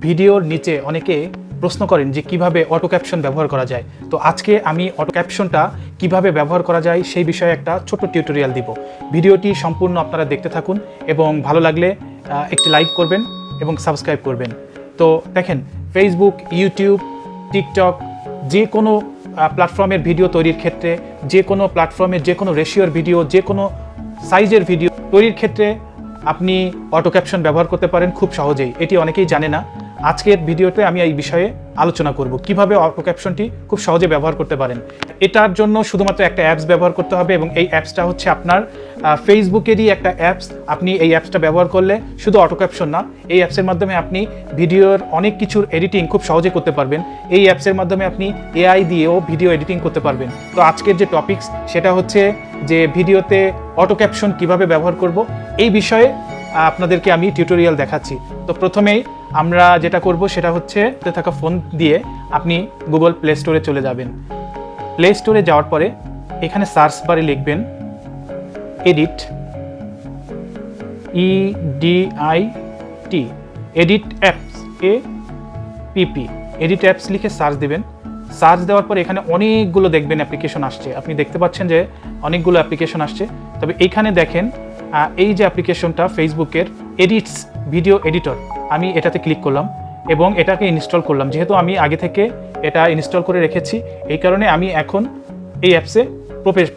ভিডিওর নিচে অনেকে প্রশ্ন করেন যে কিভাবে অটো ক্যাপশন ব্যবহার করা যায়। তো আজকে আমি অটো ক্যাপশনটা কিভাবে ব্যবহার করা যায় সেই বিষয়ে একটা ছোট্ট টিউটোরিয়াল দিব। ভিডিওটি সম্পূর্ণ আপনারা দেখতে থাকুন এবং ভালো লাগলে একটি লাইক করবেন এবং সাবস্ক্রাইব করবেন। তো দেখেন, ফেসবুক, ইউটিউব, টিকটক, যে কোনো প্ল্যাটফর্মের ভিডিও তৈরির ক্ষেত্রে, যে কোনো প্ল্যাটফর্মের যে কোনো রেশিওর ভিডিও, যে কোনো সাইজের ভিডিও তৈরির ক্ষেত্রে আপনি অটো ক্যাপশন ব্যবহার করতে পারেন খুব সহজেই। এটি অনেকেই জানে না। আজকের ভিডিওতে আমি এই বিষয়ে আলোচনা করব কিভাবে অটো ক্যাপশনটি খুব সহজে ব্যবহার করতে পারেন। এটার জন্য শুধুমাত্র একটা অ্যাপস ব্যবহার করতে হবে এবং এই অ্যাপসটা হচ্ছে আপনার ফেসবুকেরই একটা অ্যাপস। আপনি এই অ্যাপসটা ব্যবহার করলে শুধু অটো ক্যাপশন না, এই অ্যাপসের মাধ্যমে আপনি ভিডিওর অনেক কিছুর এডিটিং খুব সহজে করতে পারবেন। এই অ্যাপসের মাধ্যমে আপনি এআই দিয়েও ভিডিও এডিটিং করতে পারবেন। তো আজকের যে টপিকস সেটা হচ্ছে যে ভিডিওতে অটো ক্যাপশন কীভাবে ব্যবহার করব, এই বিষয়ে আপনাদেরকে আমি টিউটোরিয়াল দেখাচ্ছি। তো প্রথমেই আমরা যেটা করব সেটা হচ্ছে থাকা ফোন দিয়ে আপনি গুগল প্লে স্টোরে চলে যাবেন। প্লে স্টোরে যাওয়ার পরে এখানে সার্চ বারে লিখবেন edit, EDIT, edit apps, APP, edit apps লিখে সার্চ দিবেন। সার্চ দেওয়ার পরে এখানে অনেকগুলো দেখবেন অ্যাপ্লিকেশন আসছে। আপনি দেখতে পাচ্ছেন যে অনেকগুলো অ্যাপ্লিকেশন আসছে। তবে এইখানে দেখেন এই যে অ্যাপ্লিকেশনটা ফেসবুকের এডিটস ভিডিও এডিটর, আমি এটাতে ক্লিক করলাম এবং এটাকে ইনস্টল করলাম। যেহেতু আমি আগে থেকে এটা ইনস্টল করে রেখেছি, এই কারণে আমি এখন এই অ্যাপসে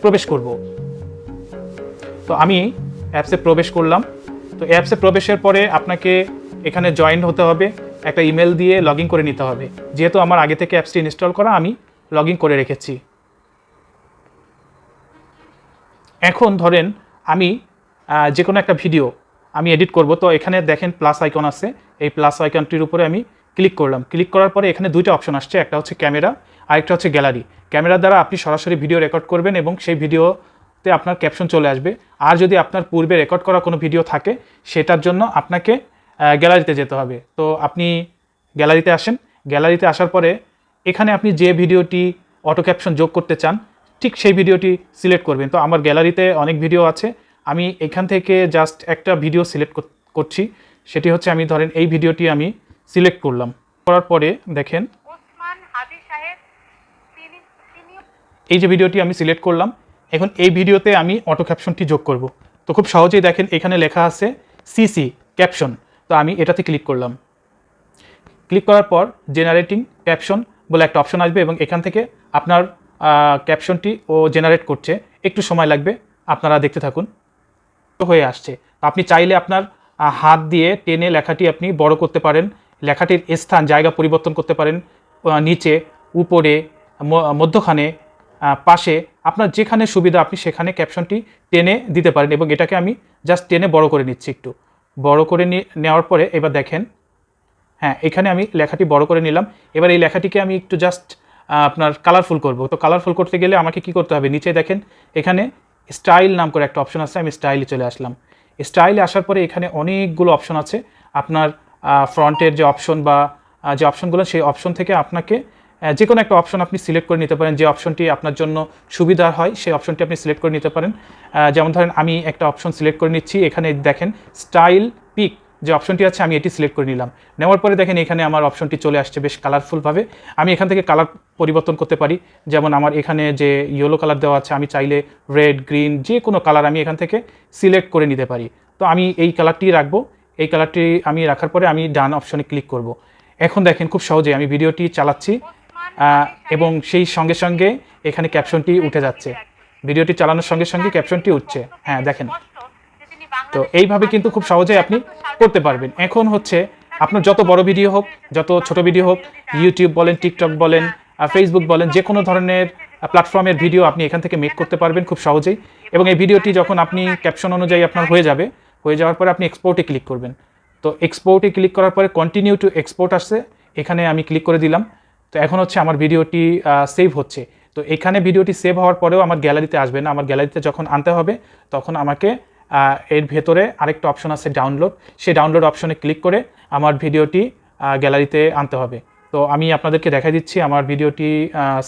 প্রবেশ করব। তো আমি অ্যাপসে প্রবেশ করলাম। তো অ্যাপসে প্রবেশের পরে আপনাকে এখানে জয়েন হতে হবে, একটা ইমেল দিয়ে লগ ইন করে নিতে হবে। যেহেতু আমার আগে থেকে অ্যাপসটি ইনস্টল করা, আমি লগ ইন করে রেখেছি। এখন ধরেন আমি যে কোনো একটা ভিডিও আমি এডিট করব। তো এখানে দেখেন প্লাস আইকন আছে, এই প্লাস আইকনটির উপরে আমি ক্লিক করলাম। ক্লিক করার পরে এখানে দুইটা অপশন আসছে, একটা হচ্ছে ক্যামেরা, আরেকটা হচ্ছে গ্যালারি। ক্যামেরা দ্বারা আপনি সরাসরি ভিডিও রেকর্ড করবেন এবং সেই ভিডিওতে আপনার ক্যাপশন চলে আসবে। আর যদি আপনার পূর্বে রেকর্ড করা কোনো ভিডিও থাকে, সেটার জন্য আপনাকে গ্যালারিতে যেতে হবে। তো আপনি গ্যালারিতে আসেন। গ্যালারিতে আসার পরে এখানে আপনি যে ভিডিওটি অটো ক্যাপশন যোগ করতে চান, ঠিক সেই ভিডিওটি সিলেক্ট করবেন। তো আমার গ্যালারিতে অনেক ভিডিও আছে, আমি এখান থেকে জাস্ট একটা ভিডিও সিলেক্ট করছি। সেটি হচ্ছে, আমি ধরেন এই ভিডিওটি আমি সিলেক্ট করলাম। করার পরে দেখেন এই যে ভিডিওটি আমি সিলেক্ট করলাম, এখন এই ভিডিওতে আমি অটো ক্যাপশনটি যোগ করব। তো খুব সহজেই দেখেন এখানে লেখা আছে CC ক্যাপশন। তো আমি এটাতে ক্লিক করলাম। ক্লিক করার পর জেনারেটিং ক্যাপশন বলে একটা অপশন আসবে এবং এখান থেকে আপনার ক্যাপশনটি ও জেনারেট করছে, একটু সময় লাগবে, আপনারা দেখতে থাকুন। হয়ে আসছে। আপনি চাইলে আপনার হাত দিয়ে টেনে লেখাটি আপনি বড় করতে পারেন, লেখাটির স্থান জায়গা পরিবর্তন করতে পারেন, নিচে, উপরে, মধ্যখানে, পাশে, আপনার যেখানে সুবিধা আপনি সেখানে ক্যাপশনটি টেনে দিতে পারেন। এবং এটাকে আমি জাস্ট টেনে বড় করে নিচ্ছি। একটু বড় করে নেওয়ার পরে এবার দেখেন, হ্যাঁ, এখানে আমি লেখাটি বড় করে নিলাম। এবার এই লেখাটিকে আমি একটু জাস্ট আপনার কালারফুল করব। তো কালারফুল করতে গেলে আমাকে কি করতে হবে, নিচে দেখেন এখানে স্টাইল নাম করে একটা অপশন আছে, আমি স্টাইলে চলে আসলাম। স্টাইলে আসার পরে এখানে অনেকগুলো অপশন আছে। আপনার ফ্রন্টের যে অপশন বা যে অপশনগুলো, সেই অপশন থেকে আপনাকে যে কোনো একটা অপশন আপনি সিলেক্ট করে নিতে পারেন। যে অপশনটি আপনার জন্য সুবিধা হয় সেই অপশনটি আপনি সিলেক্ট করে নিতে পারেন। যেমন ধরেন আমি একটা অপশন সিলেক্ট করে নিচ্ছি। এখানে দেখেন স্টাইল পিক যে অপশনটি আছে, আমি এটি সিলেক্ট করে নিলাম। নেওয়ার পরে দেখেন এখানে আমার অপশনটি চলে আসছে বেশ কালারফুলভাবে। আমি এখান থেকে কালার পরিবর্তন করতে পারি। যেমন আমার এখানে যে ইয়েলো কালার দেওয়া আছে, আমি চাইলে রেড, গ্রিন, যে কোনো কালার আমি এখান থেকে সিলেক্ট করে নিতে পারি। তো আমি এই কালারটি রাখবো। এই কালারটি আমি রাখার পরে আমি ডান অপশনে ক্লিক করব। এখন দেখেন খুব সহজে আমি ভিডিওটি চালাচ্ছি এবং সেই সঙ্গে সঙ্গে এখানে ক্যাপশনটি উঠে যাচ্ছে। ভিডিওটি চালানোর সঙ্গে সঙ্গে ক্যাপশনটি উঠছে, হ্যাঁ দেখেন। তো এইভাবে কিন্তু খুব সহজে আপনি করতে পারবেন। এখন হচ্ছে আপনার যত বড় ভিডিও হোক, যত ছোট ভিডিও হোক, ইউটিউব বলেন, টিকটক বলেন, ফেসবুক বলেন, যে কোনো ধরনের প্ল্যাটফর্মের ভিডিও আপনি এখান থেকে মেক করতে পারবেন খুব সহজেই। এবং এই ভিডিওটি যখন আপনি ক্যাপশন অনুযায়ী আপনার হয়ে যাওয়ার পরে আপনি এক্সপোর্টে ক্লিক করবেন। তো এক্সপোর্টে ক্লিক করার পরে কন্টিনিউ টু এক্সপোর্ট আসছে, এখানে আমি ক্লিক করে দিলাম। তো এখন হচ্ছে আমার ভিডিওটি সেভ হচ্ছে। তো এখানে ভিডিওটি সেভ হওয়ার পরেও আমার গ্যালারিতে আসবে না। আমার গ্যালারিতে যখন আনতে হবে তখন আমাকে এর ভেতরে আরেকটা অপশন আছে ডাউনলোড, সেই ডাউনলোড অপশনে ক্লিক করে আমার ভিডিওটি গ্যালারিতে আনতে হবে। তো আমি আপনাদেরকে দেখাই দিচ্ছি আমার ভিডিওটি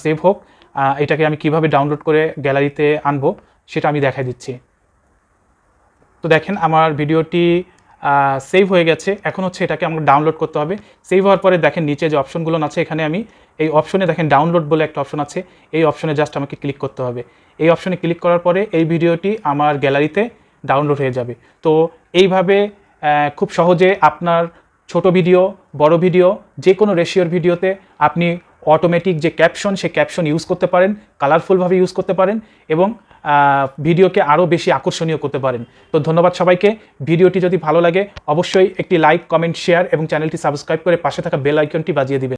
সেভ হোক, এটাকে আমি কিভাবে ডাউনলোড করে গ্যালারিতে আনবো সেটা আমি দেখাই দিচ্ছি। তো দেখেন আমার ভিডিওটি সেভ হয়ে গেছে। এখন হচ্ছে এটাকে আমরা ডাউনলোড করতে হবে। সেভ হওয়ার পরে দেখেন নিচে যে অপশনগুলো আছে, এখানে আমি এই অপশনে দেখেন ডাউনলোড বলে একটা অপশন আছে, এই অপশনে জাস্ট আমাকে ক্লিক করতে হবে। এই অপশনে ক্লিক করার পরে এই ভিডিওটি আমার গ্যালারিতে ডাউনলোড হয়ে যাবে। তো এইভাবে খুব সহজে আপনার ছোট ভিডিও, বড় ভিডিও, যে কোনো রেশিওর ভিডিওতে আপনি অটোমেটিক যে ক্যাপশন, সেই ক্যাপশন ইউজ করতে পারেন, কালারফুলভাবে ইউজ করতে পারেন এবং ভিডিওকে আরও বেশি আকর্ষণীয় করতে পারেন। তো ধন্যবাদ সবাইকে। ভিডিওটি যদি ভালো লাগে অবশ্যই একটি লাইক, কমেন্ট, শেয়ার এবং চ্যানেলটি সাবস্ক্রাইব করে পাশে থাকা বেল আইকনটি বাজিয়ে দিবেন।